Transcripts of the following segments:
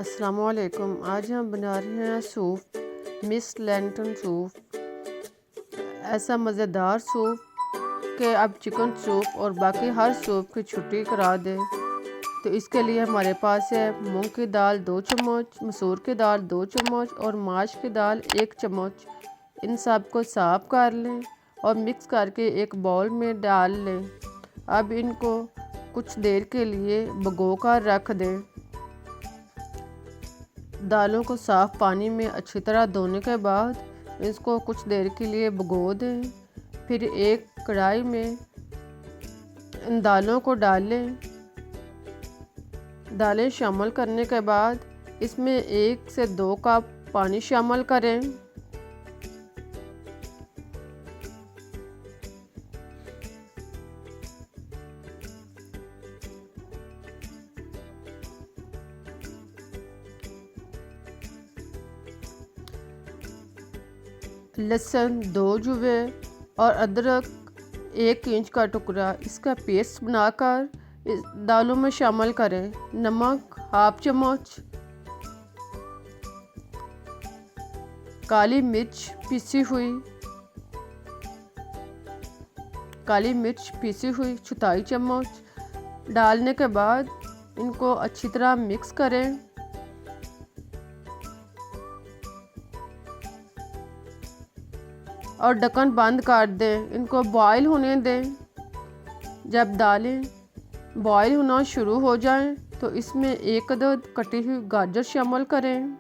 अस्सलामुअलैकुम। आज हम बना रहे हैं सूप, मिक्स लेंटन सूप। ऐसा मज़ेदार सूप कि आप चिकन सूप और बाकी हर सूप की छुट्टी करा दें। तो इसके लिए हमारे पास है मूंग की दाल 2 चम्मच, मसूर की दाल 2 चम्मच और माश की दाल 1 चम्मच। इन सब को साफ़ कर लें और मिक्स करके एक बाउल में डाल लें। अब इनको कुछ देर के लिए भिगो कर रख दें। दालों को साफ़ पानी में अच्छी तरह धोने के बाद इसको कुछ देर के लिए भिगो दें। फिर एक कढ़ाई में इन दालों को डालें। दालें शामिल करने के बाद इसमें 1 से 2 कप पानी शामिल करें। लहसुन 2 जुवे और अदरक 1 इंच का टुकड़ा, इसका पेस्ट बनाकर इस दालों में शामिल करें। नमक हाफ चम्मच, काली मिर्च पीसी हुई 4 चम्मच डालने के बाद इनको अच्छी तरह मिक्स करें। और ढक्कन बंद कर दें। इनको बॉईल होने दें। जब दालें बॉईल होना शुरू हो जाएं तो इसमें 1 अदद कटी हुई गाजर शामिल करें।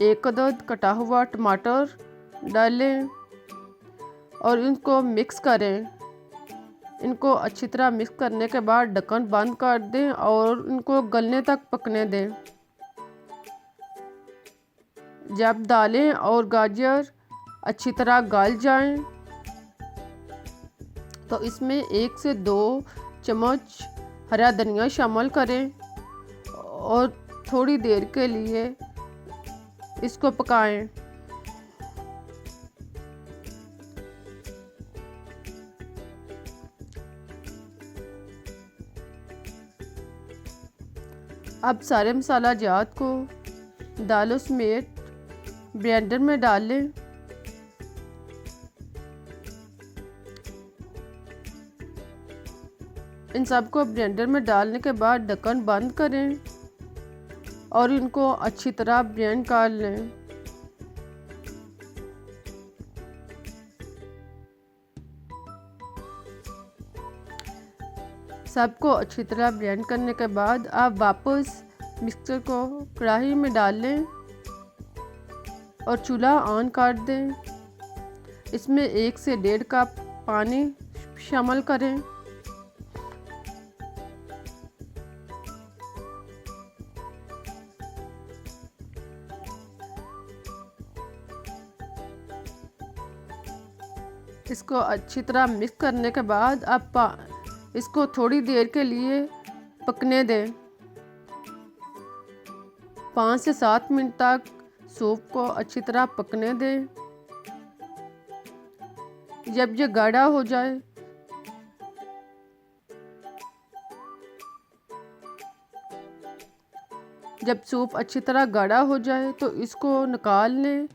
1 अदद कटा हुआ टमाटर डालें और इनको मिक्स करें। इनको अच्छी तरह मिक्स करने के बाद ढक्कन बंद कर दें और इनको गलने तक पकने दें। जब दालें और गाजर अच्छी तरह गल जाएं तो इसमें 1 से 2 चम्मच हरा धनिया शामिल करें और थोड़ी देर के लिए इसको पकाएं। अब सारे मसाला जात को दालों समेत ब्लेंडर में डाल लें। इन सबको ब्लेंडर में डालने के बाद ढक्कन बंद करें और इनको अच्छी तरह ब्लेंड कर लें। सबको अच्छी तरह ब्लेंड करने के बाद आप वापस मिक्सचर को कढ़ाई में डाल लें और चूल्हा ऑन कर दें। इसमें 1 से 1.5 कप पानी शामिल करें। इसको अच्छी तरह मिक्स करने के बाद आप इसको थोड़ी देर के लिए पकने दें। 5 से 7 मिनट तक सूप को अच्छी तरह पकने दें। जब ये गाढ़ा हो जाए जब सूप अच्छी तरह गाढ़ा हो जाए तो इसको निकाल लें